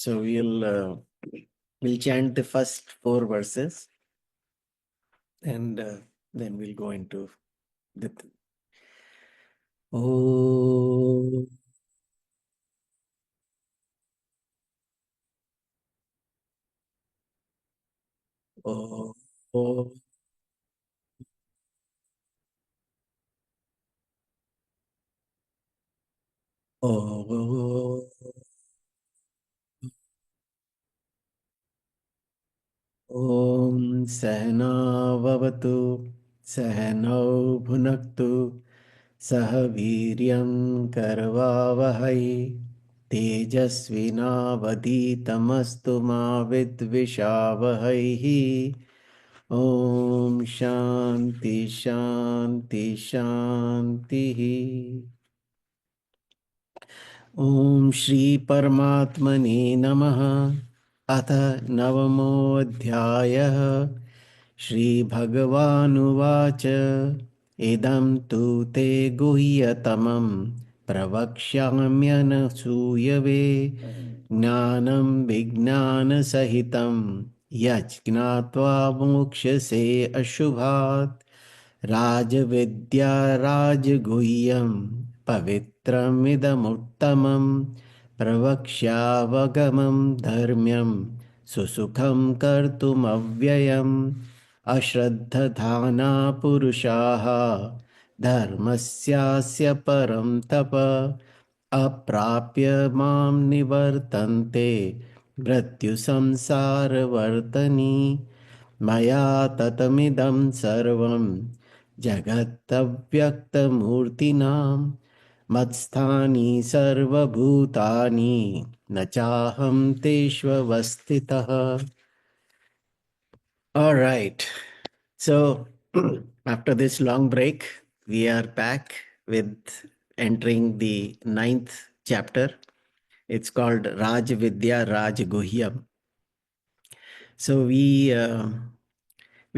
So we'll chant the first 4 verses, and then we'll go into the. Oh. Oh. Oh. Oh. Om Sahana Vavatu Sahano Bhunaktu Sahaviryam Karvavahai Tejasvinavaditamastu ma vidvishavahai. Om Shanti Shanti Shanti. Om Shri Paramatmane Namaha. Atha Navamo Adhyayah. Shri Bhagavanuvacha. Idam tu te guhyatamam pravakshamyanasuyave jnanam vijnana sahitam yach gnatva mokshase ashubhat Rajavidya Rajaguhyam Pavitramidamuttamam Pravakshyavagamam Dharmyam Susukham Kartum Avyayam Ashraddhadhana Purushaha Dharmasyasya Param Tapa Aprapya Mam Nivartante Mrityu Samsara Vartani Maya Tatamidam Sarvam Jagattavyaktamurtinam Matstani Sarvabhutani Nachaham Teshvavastitaha. All right. So, after this long break, we are back with entering the 9th chapter. It's called Vidya and Raja Guhya. So, we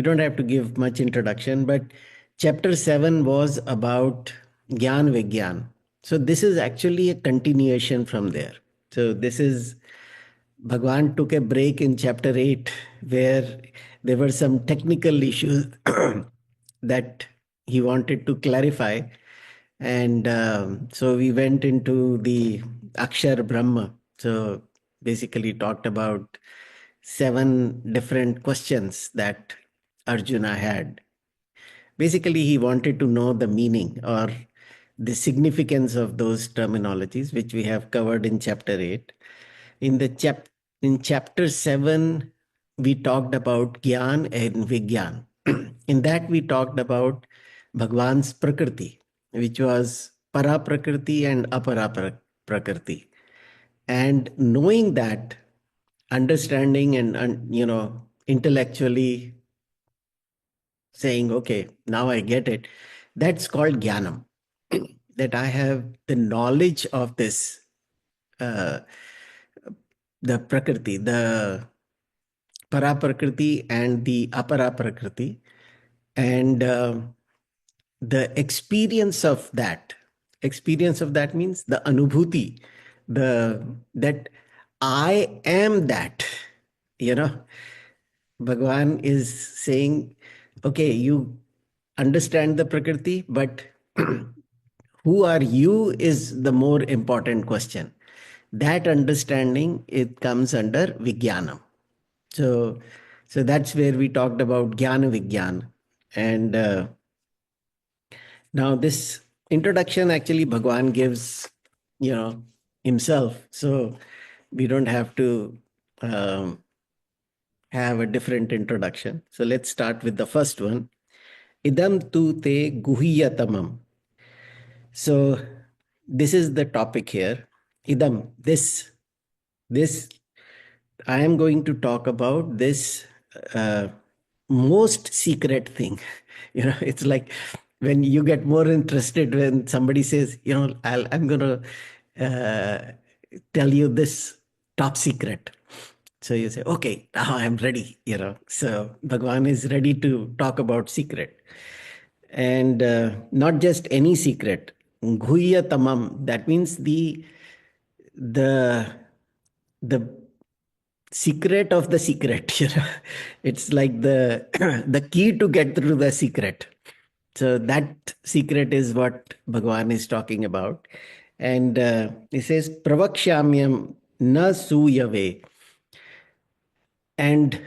don't have to give much introduction, but chapter 7 was about Gyan Vigyan. So this is actually a continuation from there. So this is Bhagwan took a break in chapter 8 where there were some technical issues that he wanted to clarify. And so we went into the Akshar Brahma. So basically talked about 7 different questions that Arjuna had. Basically, he wanted to know the meaning or the significance of those terminologies, which we have covered in chapter 8. In the in chapter 7, we talked about Gyan and Vigyan. In that, we talked about Bhagwan's Prakriti, which was Para Prakriti and Apara Prakriti. And knowing that, understanding and intellectually saying, okay, now I get it, that's called Jnanam. That I have the knowledge of this, the Prakriti, the Para Prakriti and the Apara Prakriti, and the experience of that means the Anubhuti, that I am that, you know. Bhagwan is saying, okay, you understand the Prakriti, but who are you is the more important question. That understanding, it comes under Vijnanam. So that's where we talked about Jnana Vijnana. And now this introduction actually Bhagwan gives, himself. So we don't have to have a different introduction. So let's start with the first one. Idam tu te guhiyatamam. So this is the topic here. Idam, this, I am going to talk about this most secret thing. It's like when you get more interested when somebody says, I'm going to tell you this top secret. So you say, okay, now I'm ready, So Bhagwan is ready to talk about secret. And not just any secret. Guhya tamam, that means the secret of the secret. It's like the the key to get through the secret. So that secret is what Bhagwan is talking about. And he says, Pravakshamyam na suyave. And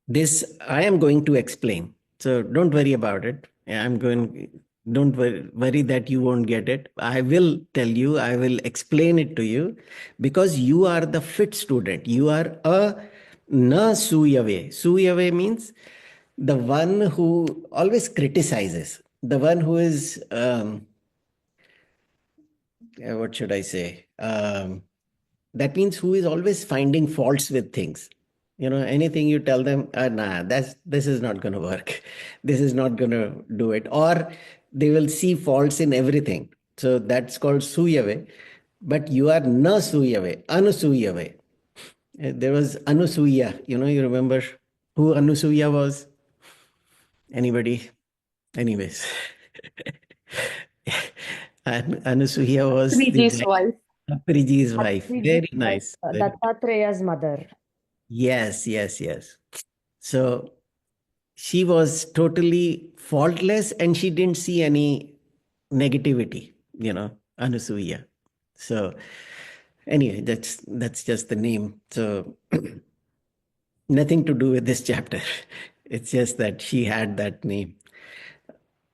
this I am going to explain. So don't worry about it. Don't worry that you won't get it. I will tell you, I will explain it to you because you are the fit student. You are a na suyave. Suyave means the one who always criticizes, the one who is, what should I say? That means who is always finding faults with things. Anything you tell them, nah, this is not going to work. This is not going to do it. Or they will see faults in everything. So that's called suyave. But you are na suyave, anusuyave. There was Anusuya. You remember who Anusuya was? Anybody? Anyways. And Anusuya was Triji's wife. Priji's wife. Very Triji's wife, nice. Dattatraya's mother. Yes, yes, yes. So she was totally faultless and she didn't see any negativity, Anusuya. So anyway, that's just the name. So nothing to do with this chapter. It's just that she had that name.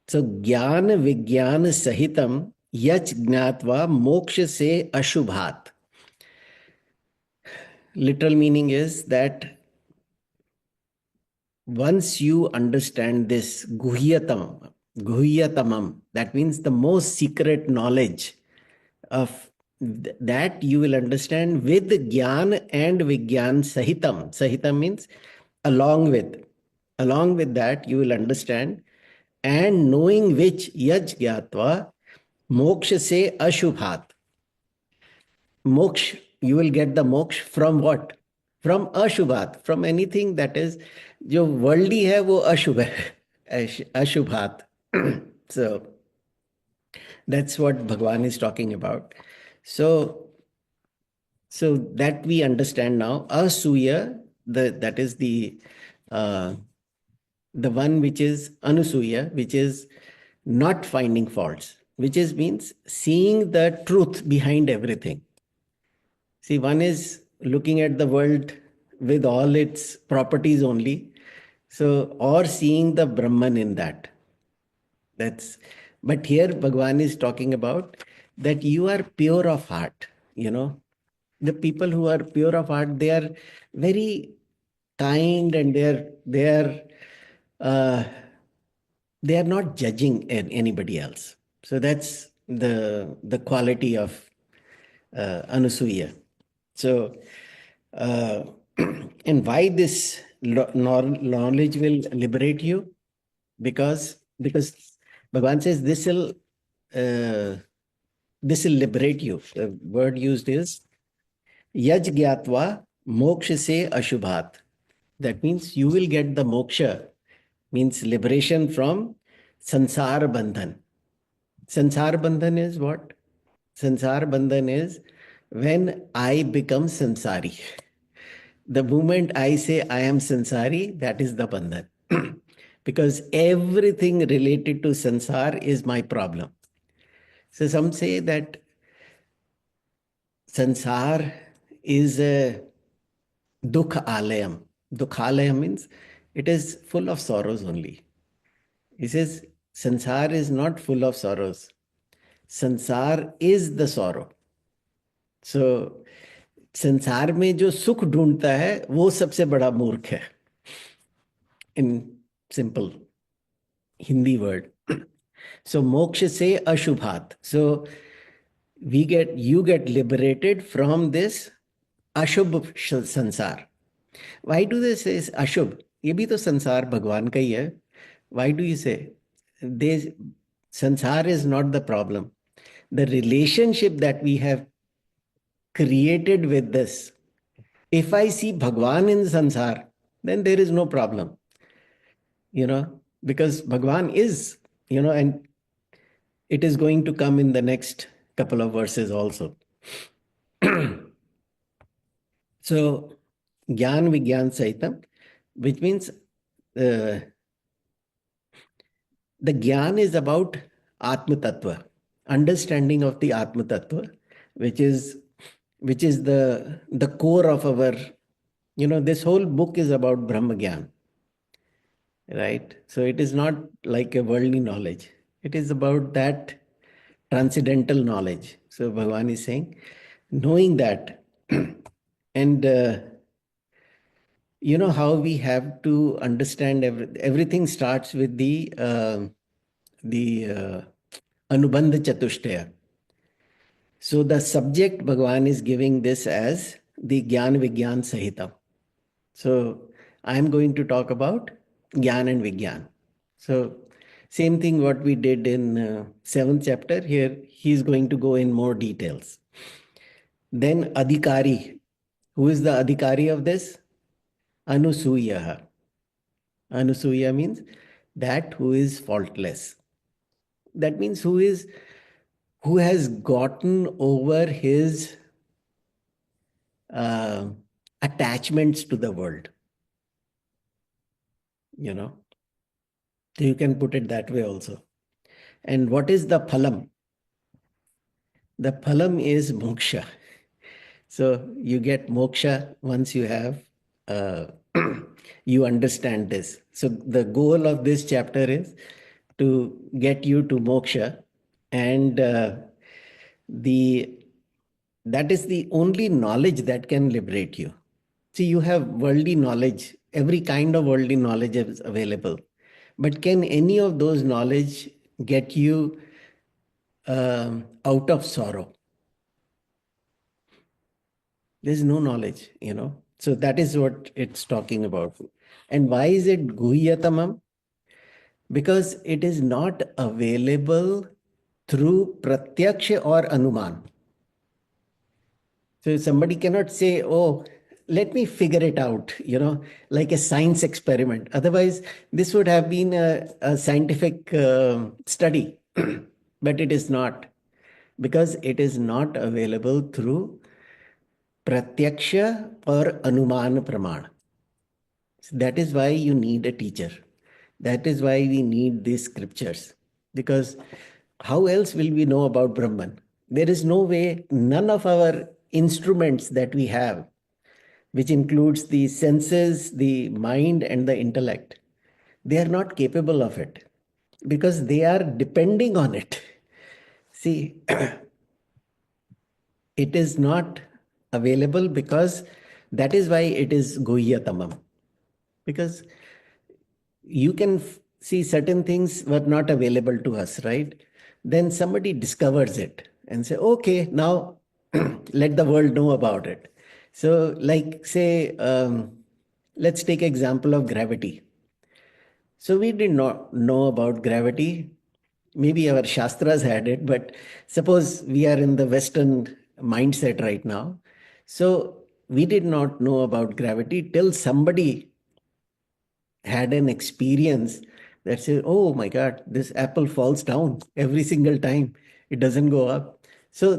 So ज्ञान विज्ञान सहितम यच ज्ञात्वा मोक्ष से अशुभात. Literal meaning is that once you understand this guhyatamam, that means the most secret knowledge of that, you will understand with jnana and vigyan sahitam. Sahitam means along with. Along with that, you will understand, and knowing which yaj gyatva moksha se ashubhat. Moksha, you will get the moksha from what? From ashubhat, from anything that is, जो worldly है वो अशुभ है, ashubhat. So that's what Bhagwan is talking about. So that we understand now. Asuya, that is the one which is anusuya, which is not finding faults, which means seeing the truth behind everything. See, one is looking at the world with all its properties only. So, or seeing the Brahman in that. But here Bhagwan is talking about that you are pure of heart. The people who are pure of heart, they are very kind, and they are not judging anybody else. So that's the quality of Anusuya. So, and why this knowledge will liberate you? Because Bhagavan says this will liberate you. The word used is yaj gyatva moksha se ashubhat. That means you will get the moksha, means liberation from sansar bandhan. Sansar bandhan is what? Sansar bandhan is when I become sansari. The moment I say I am sansari, that is the bandhan. Because everything related to sansar is my problem. So some say that sansar is a dukha alayam. Dukha alayam means it is full of sorrows only. He says sansar is not full of sorrows. Sansar is the sorrow. So संसार में जो सुख ढूंढता है वो सबसे बड़ा मूर्ख है, in simple Hindi word. So moksha se ashubhat. So you get liberated from this ashubh sansar. Why do they say ashubh? ये भी तो संसार भगवान का ही है. Why do you say? Sansar is not the problem. The relationship that we have created with this. If I see Bhagwan in sansar, then there is no problem. Because Bhagwan is, and it is going to come in the next couple of verses also. So, Gyan Vigyan Sahitam, which means the Gyan is about Atma Tattva, understanding of the Atma Tattva, which is the core of our, this whole book is about Brahma Gyan, right? So it is not like a worldly knowledge. It is about that transcendental knowledge. So Bhagavan is saying, knowing that, and you know how we have to understand everything starts with the Anubandha Chatushtaya. So the subject Bhagavan is giving this as the Gyan Vigyan Sahita. So I'm going to talk about Gyan and Vigyan. So same thing what we did in seventh chapter. Here he's going to go in more details. Then Adhikari. Who is the Adhikari of this? Anusuya. Anusuya means that who is faultless. That means who has gotten over his uh, attachments to the world. So you can put it that way also. And what is the phalam? The phalam is moksha. So you get moksha once you have, you understand this. So the goal of this chapter is to get you to moksha, and the that is the only knowledge that can liberate you. See, you have worldly knowledge, every kind of worldly knowledge is available. But can any of those knowledge get you out of sorrow? There's no knowledge. So that is what it's talking about. And why is it guhyatamam? Because it is not available through pratyaksha or anuman. So somebody cannot say, oh, let me figure it out, like a science experiment. Otherwise, this would have been a scientific study, but it is not, because it is not available through pratyaksha or anuman praman. So that is why you need a teacher. That is why we need these scriptures. Because how else will we know about Brahman? There is no way, none of our instruments that we have, which includes the senses, the mind, and the intellect, they are not capable of it because they are depending on it. See, it is not available because that is why it is Guhyatamam. Because you can see certain things were not available to us, right? Then somebody discovers it and say, okay, now let the world know about it. So, like, say, let's take example of gravity. So we did not know about gravity. Maybe our Shastras had it, but suppose we are in the Western mindset right now. So we did not know about gravity till somebody had an experience that says, oh my God, this apple falls down every single time. It doesn't go up. So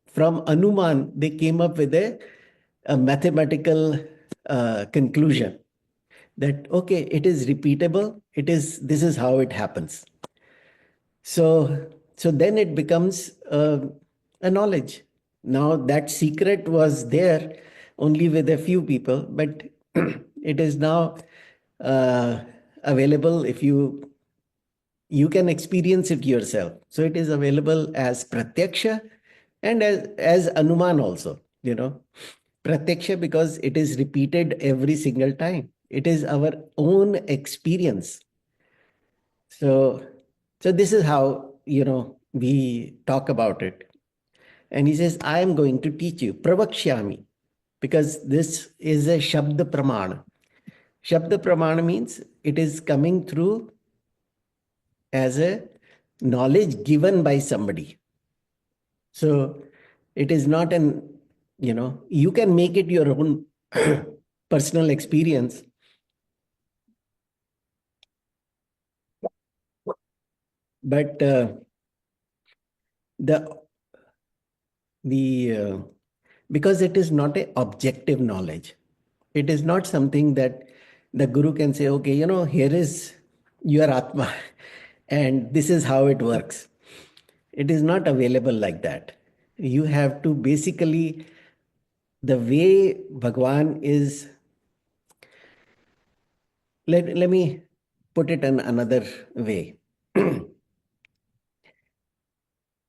from Anuman, they came up with a mathematical conclusion that, okay, it is repeatable. This is how it happens. So then it becomes a knowledge. Now that secret was there only with a few people, but it is now uh, available if you can experience it yourself. So it is available as pratyaksha and as anuman also. Pratyaksha because it is repeated every single time. It is our own experience. So this is how we talk about it. And he says, I am going to teach you, pravakshyami, because this is a shabda pramana. Shabda pramana means it is coming through as a knowledge given by somebody. So it is not you can make it your own personal experience. But the the because it is not a objective knowledge. It is not something that the guru can say, okay, here is your Atma and this is how it works. It is not available like that. You have to basically, the way Bhagwan is, let me put it in another way.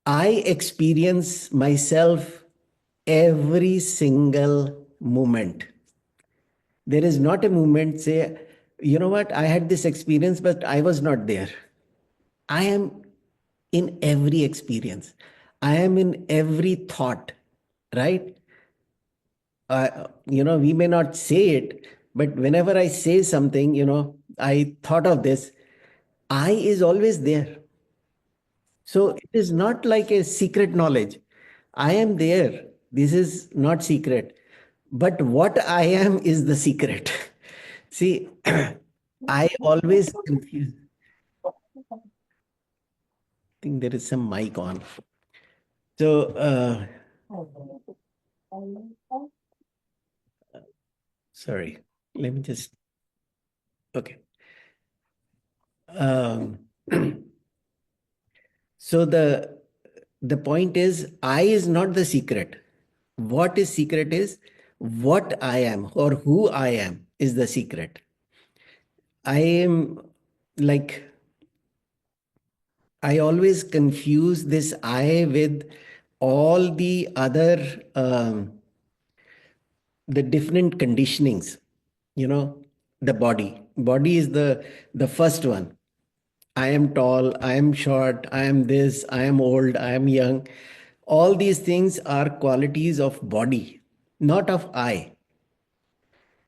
I experience myself every single moment. There is not a moment, say, you know what, I had this experience, but I was not there. I am in every experience. I am in every thought, right? We may not say it, but whenever I say something, I thought of this, I is always there. So it is not like a secret knowledge. I am there. This is not secret. But what I am is the secret. See, I always confuse. I think there is some mic on. So, sorry. Let me just. Okay. Um, so the point is, I is not the secret. What is secret is what I am or who I am is the secret. I am like, I always confuse this I with all the other, the different conditionings, the body is the first one. I am tall, I am short, I am this, I am old, I am young. All these things are qualities of body, not of I.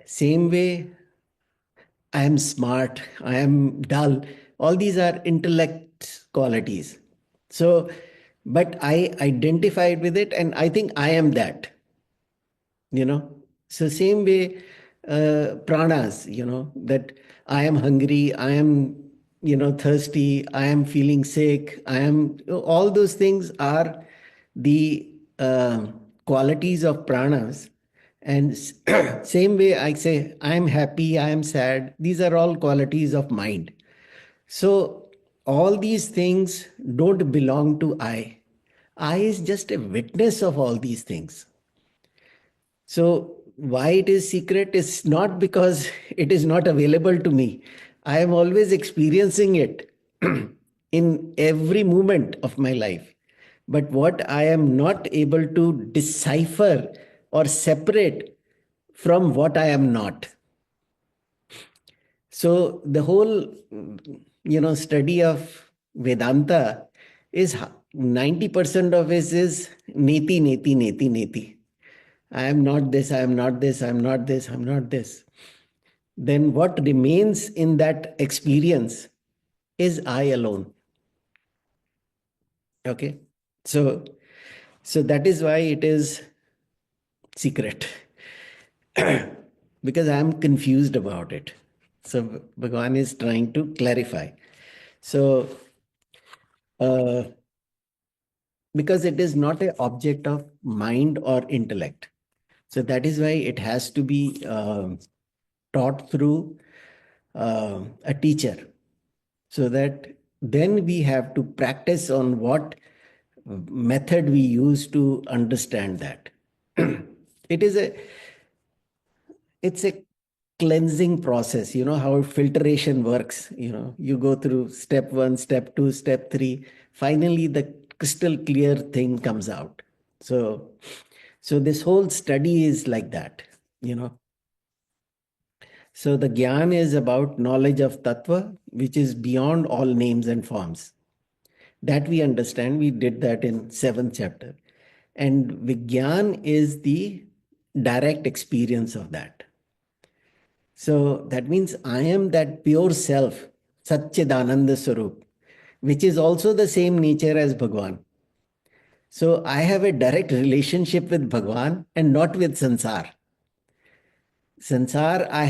Same way, I am smart, I am dull. All these are intellect qualities. So, but I identified with it and I think I am that, you know. So, same way, pranas, that I am hungry, I am, thirsty, I am feeling sick, I am, all those things are the qualities of pranas. And same way, I say, I am happy, I am sad. These are all qualities of mind. So, all these things don't belong to I. I is just a witness of all these things. So, why it is secret is not because it is not available to me. I am always experiencing it in every moment of my life. But what I am not able to decipher or separate from what I am not. So the whole, study of Vedanta is 90% of it is neti, neti, neti, neti. I am not this, I am not this, I am not this, I am not this. Then what remains in that experience is I alone. Okay. So that is why it is secret. Because I am confused about it. So Bhagavan is trying to clarify. So because it is not an object of mind or intellect. So that is why it has to be taught through a teacher. So that then we have to practice on what method we use to understand that. it is a it's a cleansing process. You know how filtration works. You go through step 1, step 2, step 3. Finally the crystal clear thing comes out. So this whole study is like that. So the gyan is about knowledge of tattva, which is beyond all names and forms. That we understand. We did that in 7th chapter. And Vigyan is the direct experience of that. So that means I am that pure self, Satchidananda Swarup, which is also the same nature as Bhagwan. So I have a direct relationship with Bhagwan and not with Sansar. Sansar, I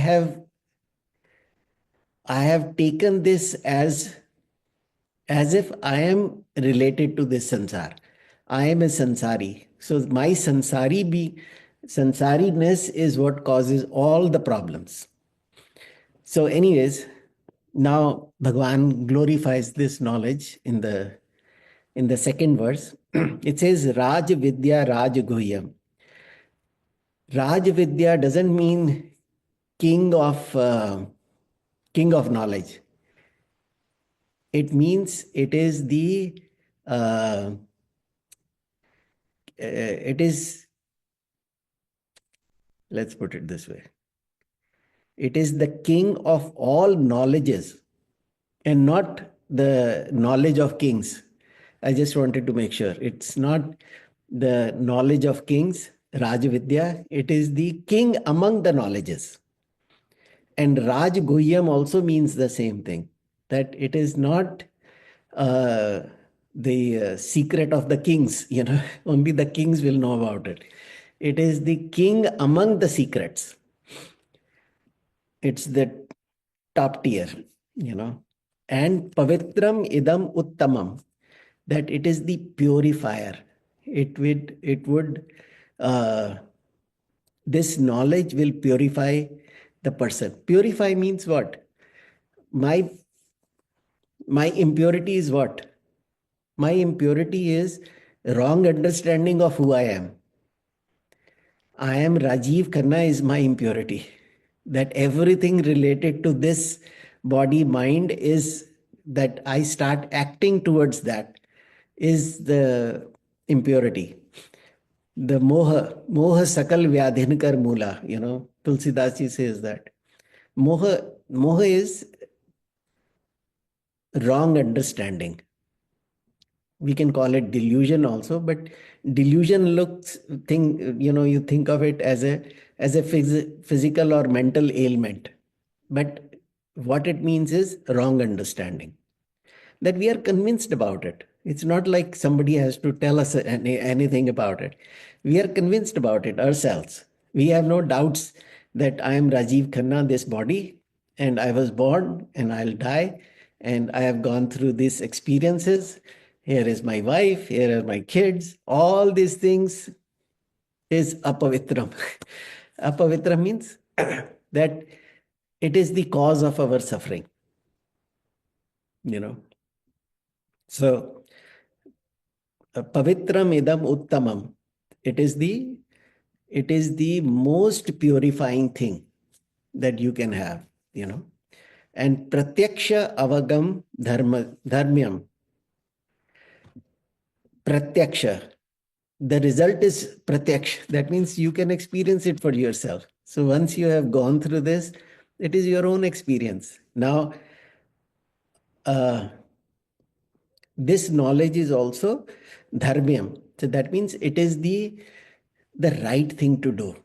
have taken this as if I am related to this sansar. I am a sansari. So my sansari Sansariness is what causes all the problems. So, anyways, now Bhagwan glorifies this knowledge in the second verse. It says Raj Vidya Raja Guhya. Raj Vidya doesn't mean king of knowledge. It means it is it is, let's put it this way. It is the king of all knowledges and not the knowledge of kings. I just wanted to make sure it's not the knowledge of kings, Rajvidya. It is the king among the knowledges. And Raj Guhyam also means the same thing, that it is not the secret of the kings, only the kings will know about it. It is the king among the secrets. It's the top tier, And Pavitram Idam Uttamam, that it is the purifier. Uh, this knowledge will purify the person. Purify means what? My impurity is what? My impurity is wrong understanding of who I am. I am Rajiv Khanna is my impurity. That everything related to this body mind is that I start acting towards that is the impurity. The moha sakal vyadhinkar mula, Tulsidas ji says that. Moha is wrong understanding. We can call it delusion also, but delusion you think of it as a physical or mental ailment. But what it means is wrong understanding. That we are convinced about it. It's not like somebody has to tell us anything about it. We are convinced about it ourselves. We have no doubts that I am Rajiv Khanna, this body, and I was born and I'll die, and I have gone through these experiences. Here is my wife, here are my kids. All these things is apavitram. Apavitram means that it is the cause of our suffering. So, pavitram idam uttamam. It is the most purifying thing that you can have, And pratyaksha avagam dharmyam. Pratyaksha. The result is pratyaksha. That means you can experience it for yourself. So once you have gone through this, it is your own experience. Now, this knowledge is also dharmyam. So that means it is the right thing to do.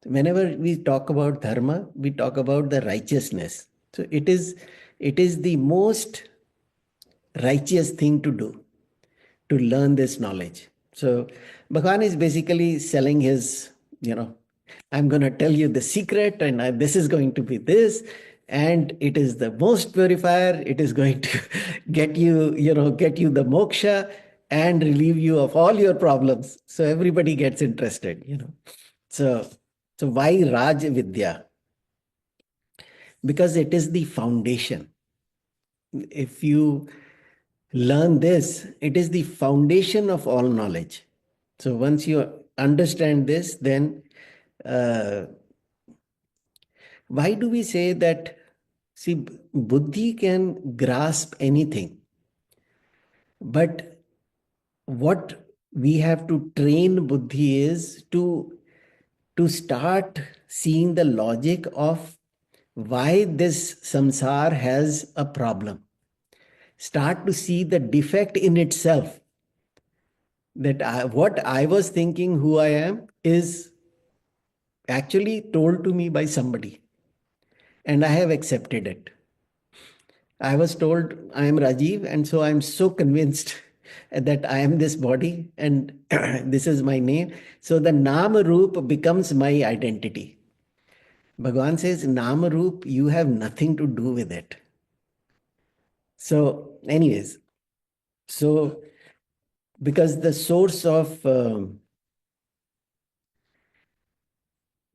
Whenever we talk about dharma, we talk about the righteousness. So it is the most righteous thing to do, to learn this knowledge. So Bhagwan is basically selling his, I'm going to tell you the secret, and this is going to be this, and it is the most purifier. It is going to get you the moksha and relieve you of all your problems. So everybody gets interested, So why Raj Vidya? Because it is the foundation. If you learn this, it is the foundation of all knowledge. So once you understand this, then why do we say that? See, buddhi can grasp anything, but what we have to train buddhi is to start seeing the logic of why this samsar has a problem. Start to see the defect in itself. That what I was thinking who I am is actually told to me by somebody, and I have accepted it. I was told I am Rajiv, and so I'm so convinced that I am this body and this is my name. So the Nama Roop becomes my identity. Bhagavan says, Nama Roop, you have nothing to do with it. So, anyways, because the source of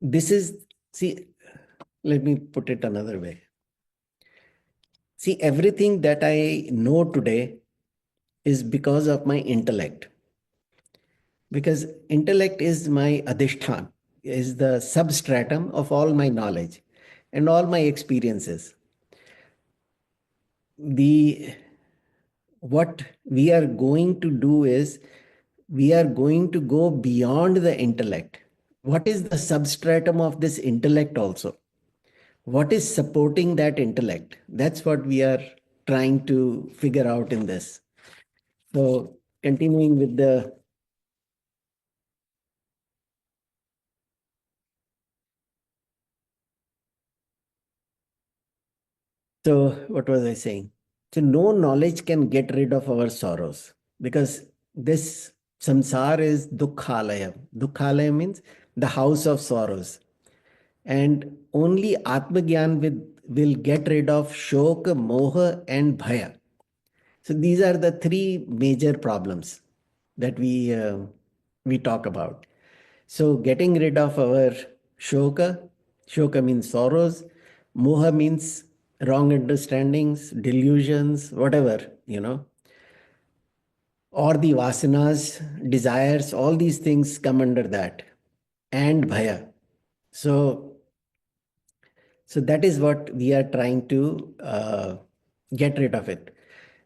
This is, see, let me put it another way. See, everything that I know today is because of my intellect. Because intellect is my adhishthan, is the substratum of all my knowledge and all my experiences. The what we are going to do is we are going to go beyond the intellect. What is the substratum of this intellect also? What is supporting that intellect? That's what we are trying to figure out in this. So, continuing with the, so what was I saying? So, no knowledge can get rid of our sorrows because this samsara is dukkhalaya. Dukkhalaya means the house of sorrows. And only Atmagyan will get rid of shoka, moha, and bhaya. So these are the three major problems that we talk about. So getting rid of our shoka, shoka means sorrows, moha means wrong understandings, delusions, whatever, or the vasanas, desires, all these things come under that, and bhaya. So, so that is what we are trying to get rid of it.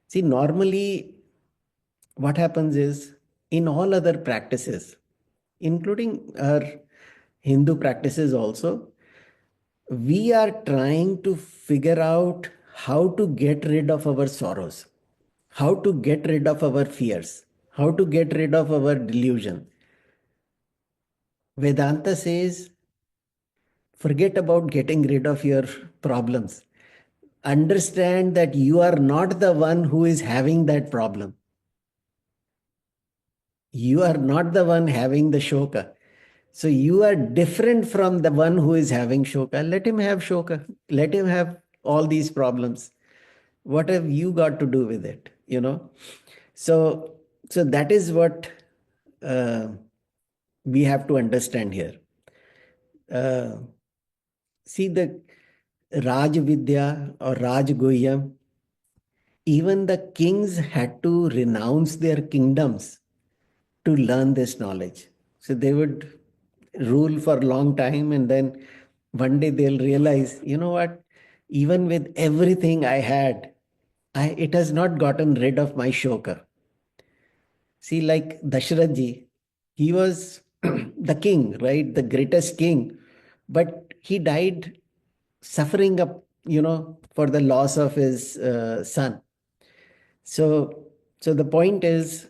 See, normally what happens is in all other practices, including our Hindu practices also, we are trying to figure out how to get rid of our sorrows, how to get rid of our fears, how to get rid of our delusion. Vedanta says, forget about getting rid of your problems. Understand that you are not the one who is having that problem. You are not the one having the shoka. So you are different from the one who is having shoka. Let him have shoka. Let him have all these problems. What have you got to do with it? So that is what uh, we have to understand here. Uh, See the Raj Vidya or Raj Guhya, even the kings had to renounce their kingdoms to learn this knowledge. So they would rule for a long time and then one day they'll realize, you know what, even with everything I had, it has not gotten rid of my shoka. See, like Dasharath ji, he was the king, right? The greatest king. But he died suffering up, for the loss of his son. So, so the point is,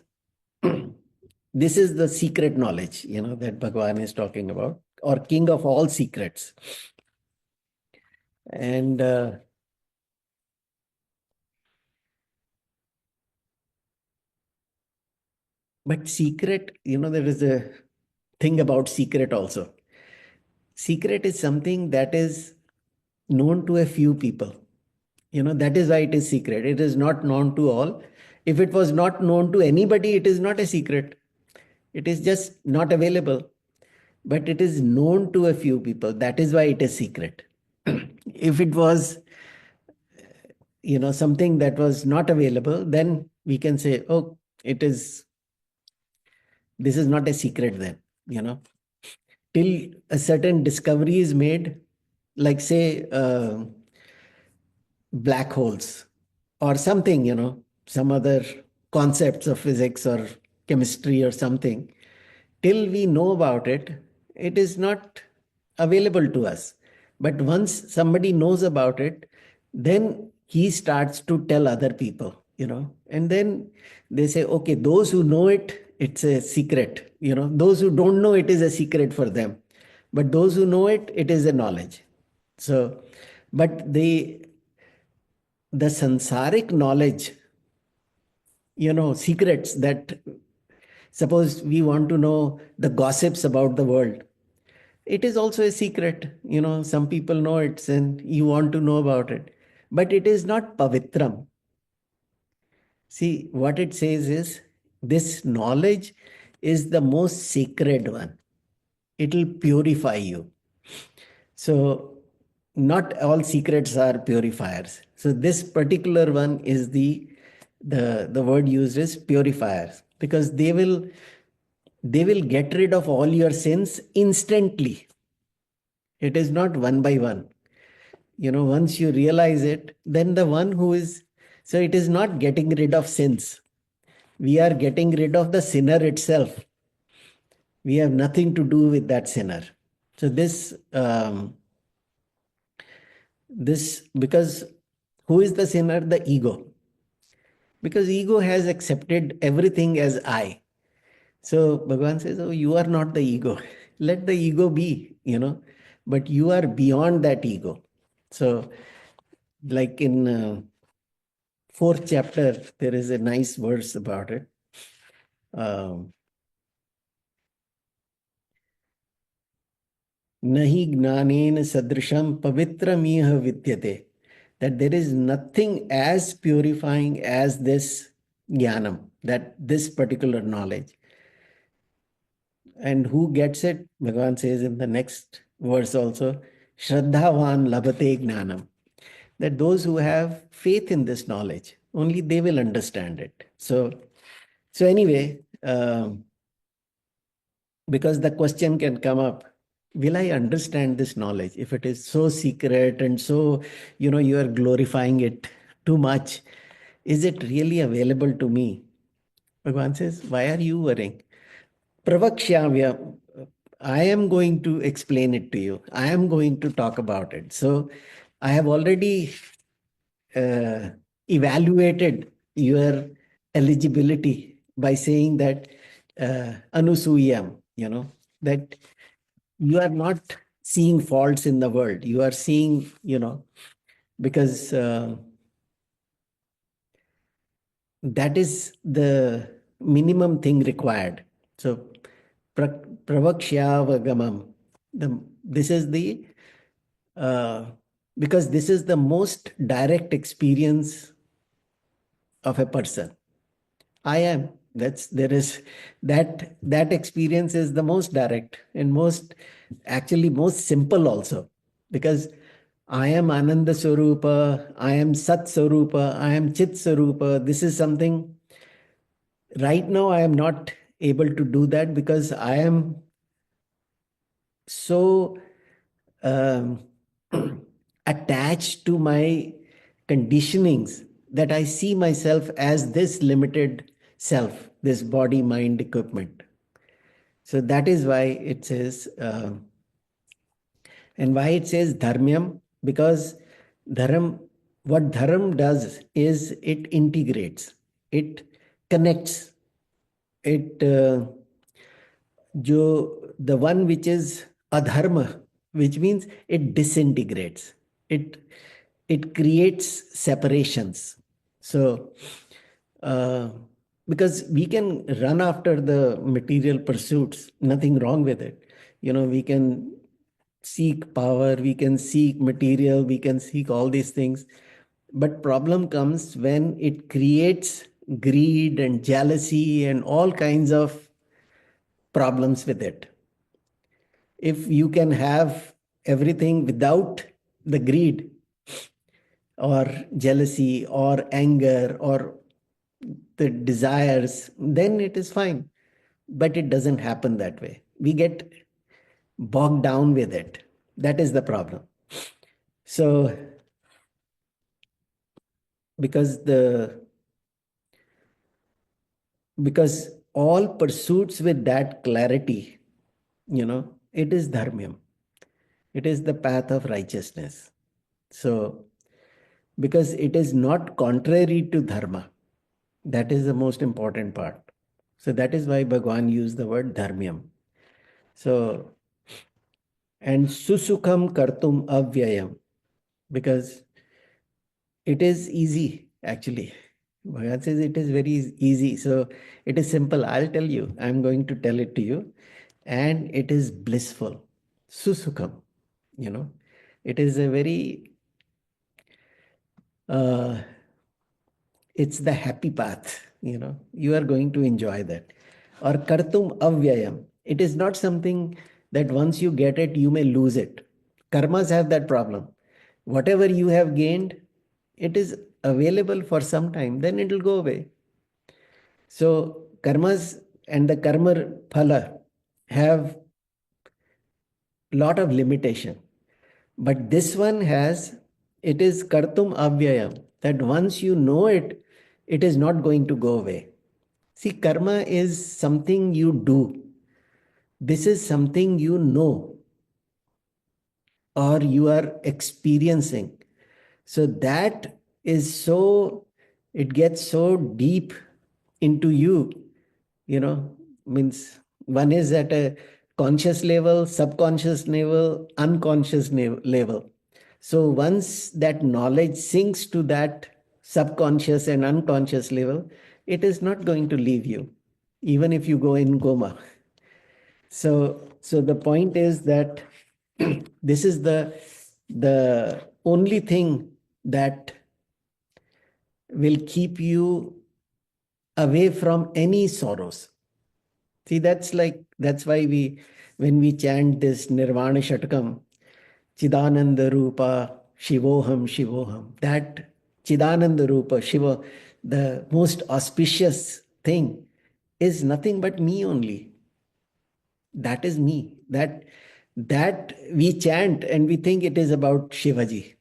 this is the secret knowledge, that Bhagwan is talking about, or king of all secrets. And but secret, there is a thing about secret also. Secret is something that is known to a few people. That is why it is secret. It is not known to all. If it was not known to anybody, it is not a secret. It is just not available. But it is known to a few people. That is why it is secret. If it was, something that was not available, then we can say, oh, this is not a secret then, till a certain discovery is made, like say, black holes or something, some other concepts of physics or chemistry or something. Till we know about it, it is not available to us. But once somebody knows about it, then he starts to tell other people, and then they say, okay, those who know it, it's a secret. Those who don't know, it is a secret for them. But those who know it, it is a knowledge. So, but the sansaric knowledge, secrets that, suppose we want to know the gossips about the world, it is also a secret. Some people know it and you want to know about it, but it is not pavitram. See, what it says is this knowledge is the most sacred one. It will purify you. So not all secrets are purifiers. So this particular one is the word used is purifiers, because they will get rid of all your sins instantly. It is not one by one. Once you realize it, then the one who is, so it is not getting rid of sins. We are getting rid of the sinner itself. We have nothing to do with that sinner. So this because who is the sinner? The ego. Because ego has accepted everything as I. So Bhagavan says, oh, you are not the ego. Let the ego be, but you are beyond that ego. So, like in fourth chapter, there is a nice verse about it. Nahi gnanena sadrisham pavitramih vidyate. That there is nothing as purifying as this jnanam, that this particular knowledge. And who gets it? Bhagavan says in the next verse also, Shraddhavan labhate gnanam. That those who have faith in this knowledge, only they will understand it. So anyway, because the question can come up, will I understand this knowledge if it is so secret and so, you are glorifying it too much? Is it really available to me? Bhagavan says, why are you worrying? Pravakshyamya, I am going to explain it to you. I am going to talk about it. So I have already evaluated your eligibility by saying that anusuyam, that you are not seeing faults in the world. You are seeing, because that is the minimum thing required. So pravakshyavagamam, this is the because this is the most direct experience of a person. I am. There is that experience is the most direct and actually most simple also, because I am Ananda Swarupa, I am Sat Swarupa, I am Chit Swarupa. This is something right now I am not able to do that because I am so um, attached to my conditionings that I see myself as this limited self, this body, mind, equipment. So that is why it says, and why it says dharmyam, because what dharam does is it integrates, it connects, it the one which is adharma, which means it disintegrates, it it creates separations. So uh, because we can run after the material pursuits, nothing wrong with it. We can seek power, we can seek material, we can seek all these things, but problem comes when it creates greed and jealousy and all kinds of problems with it. If you can have everything without the greed or jealousy or anger or the desires, then it is fine. But it doesn't happen that way. We get bogged down with it. That is the problem. So, because because all pursuits with that clarity, it is dharmyam. It is the path of righteousness. So, because it is not contrary to dharma. That is the most important part. So that is why Bhagwan used the word dharmyam. So, and susukham kartum avyayam, because it is easy actually. Bhagwan says it is very easy. So it is simple. I'll tell you. I'm going to tell it to you. And it is blissful. Susukham, you know. It is a very uh, it's the happy path, you are going to enjoy that. Or kartum avyayam, it is not something that once you get it, you may lose it. Karmas have that problem. Whatever you have gained, it is available for some time, then it will go away. So karmas and the karma phala have lot of limitation. But this one has, it is kartum avyayam, that once you know it, it is not going to go away. See, karma is something you do. This is something you know or you are experiencing. So that is so, it gets so deep into you, means one is at a conscious level, subconscious level, unconscious level. So once that knowledge sinks to that subconscious and unconscious level, it is not going to leave you, even if you go in coma. So the point is that this is the only thing that will keep you away from any sorrows. See, that's why when we chant this Nirvana Shatakam, Chidananda Rupa, Shivoham, Shivoham, that Chidananda Rupa, Shiva, the most auspicious thing is nothing but me only. That is me. That we chant and we think it is about Shivaji.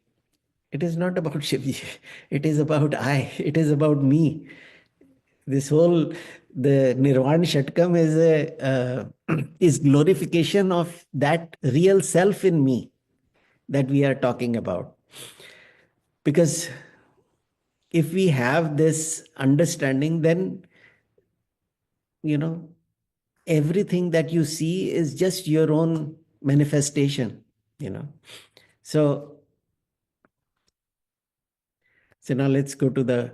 It is not about Shivaji. It is about I. It is about me. This whole the Nirvana Shatkam is is glorification of that real self in me that we are talking about. Because if we have this understanding, then everything that you see is just your own manifestation. So now let's go to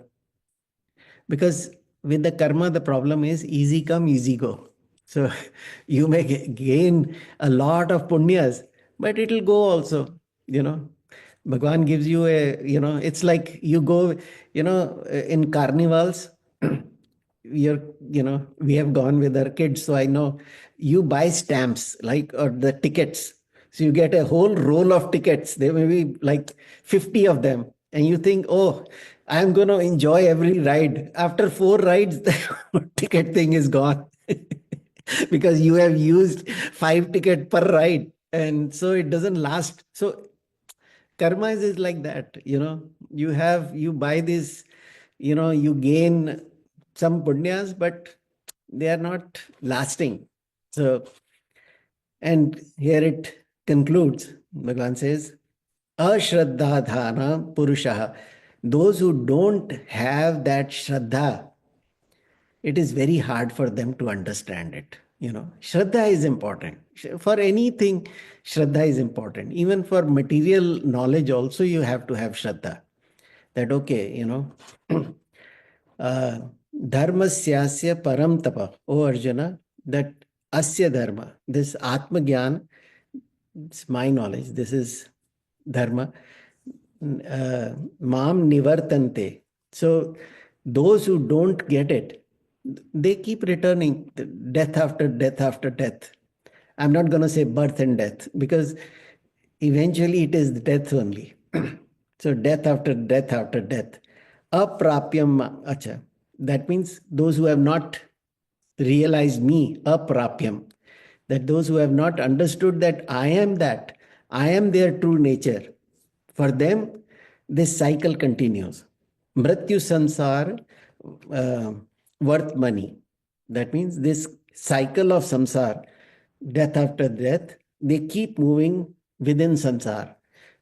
because with the karma, the problem is easy come, easy go. So you may gain a lot of punyas, but it will go also, Bhagwan gives you it's like you go, in carnivals, we have gone with our kids, so I know you buy stamps or the tickets. So you get a whole roll of tickets. There may be like 50 of them. And you think, oh, I'm going to enjoy every ride. After 4 rides, the ticket thing is gone. Because you have used 5 ticket per ride. And so it doesn't last. So karma is like that, you buy this, you gain some punyas, but they are not lasting. So, and here it concludes. Bhagavan says, Ashraddhadhana Purushaha. Those who don't have that Shraddha, it is very hard for them to understand it. Shraddha is important. For anything, Shraddha is important. Even for material knowledge also, you have to have Shraddha. That, okay, Dharmasyasya param tapa. Oh Arjuna, that asya dharma, this Atma Gyan, it's my knowledge, this is dharma, mam nivartante. So those who don't get it, they keep returning, death after death after death. I'm not going to say birth and death, because eventually it is death only. So death after death after death. Aprapyam, acha. That means those who have not realized me, aprapyam. That those who have not understood that, I am their true nature. For them, this cycle continues. Mrityu sansar worth money. That means this cycle of samsar, death after death, they keep moving within samsar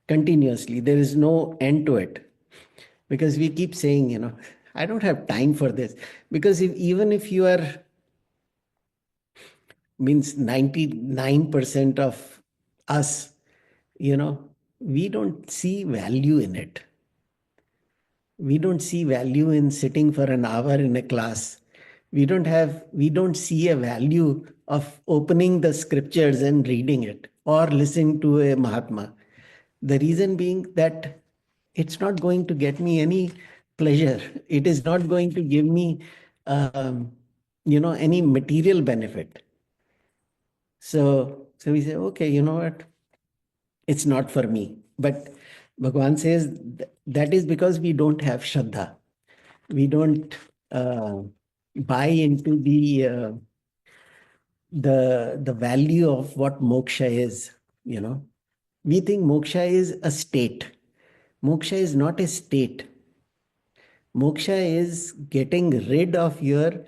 continuously. There is no end to it. Because we keep saying, I don't have time for this. Because even if you are, means 99% of us, we don't see value in it. We don't see value in sitting for an hour in a class. We don't see a value of opening the scriptures and reading it or listening to a Mahatma. The reason being that it's not going to get me any pleasure. It is not going to give me, any material benefit. So So we say, okay, you know what? It's not for me. But Bhagwan says that is because we don't have Shraddha. We don't uh, buy into the value of what moksha is. You know, we think moksha is a state. Moksha is not a state. Moksha is getting rid of your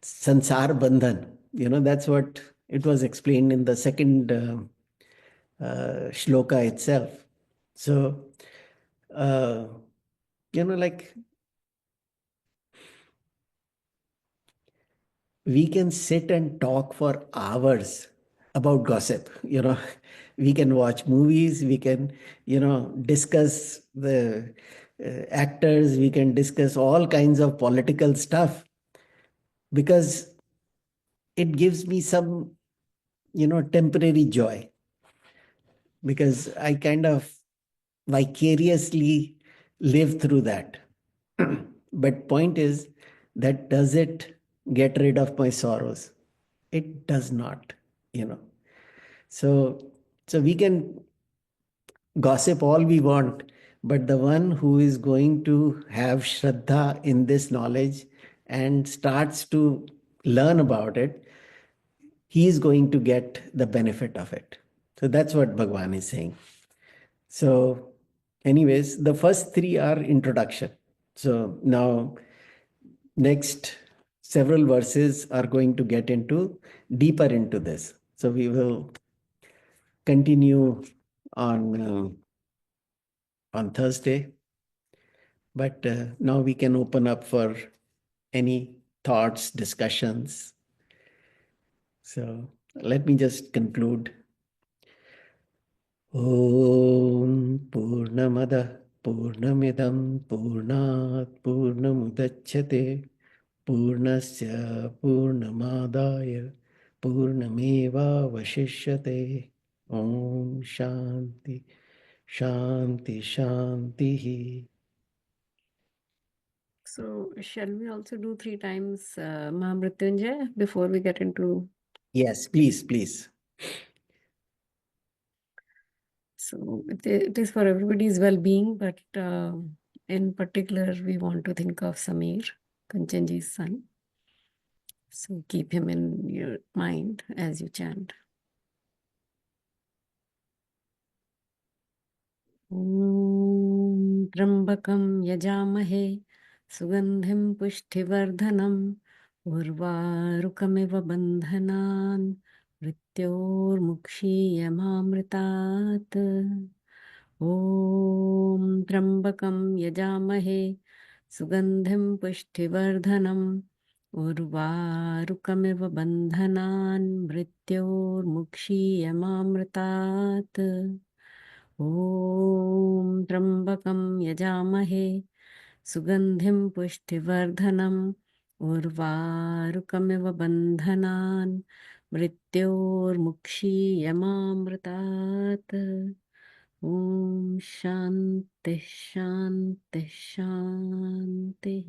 sansar bandhan. You know, that's what it was explained in the second shloka itself. So, uh, like we can sit and talk for hours about gossip. We can watch movies, we can, discuss the actors, we can discuss all kinds of political stuff because it gives me some, temporary joy because I kind of vicariously live through that. But point is that does it get rid of my sorrows? It does not, you know. So we can gossip all we want, but the one who is going to have Shraddha in this knowledge and starts to learn about it, he is going to get the benefit of it. So that's what Bhagwan is saying. So, anyways, the first three are introduction. So now, next several verses are going to get into deeper into this. So we will continue on Thursday. But now we can open up for any thoughts, discussions. So let me just conclude. Om Purnamada Purnamidam Purnat Purnamudachyate Purnasya Purnamadaya Purnameva Vashishyate. Om Shanti Shanti Shanti. So, shall we also do 3 times Mahamrityunjay before we get into? Yes, please. So, it is for everybody's well-being, but in particular, we want to think of Samir, Kanchanji's son. So, keep him in your mind as you chant. ॐ त्र्यम्बकं यजामहे सुगन्धिं पुष्टिवर्धनम् उर्वारुकमिव बन्धनान् मृत्योर्मुक्षीयमामृतात् ॐ त्र्यम्बकं यजामहे सुगन्धिं पुष्टिवर्धनम् उर्वारुकमिव बन्धनान् मृत्योर्मुक्षीयमामृतात् ॐ त्र्यम्बकं यजामहे सुगन्धिं पुष्टिवर्धनम् उर्वारुकमिव बन्धनान् मृत्योर्मुक्षीयमामृतात् ॐ शान्तिः शान्तिः शान्तिः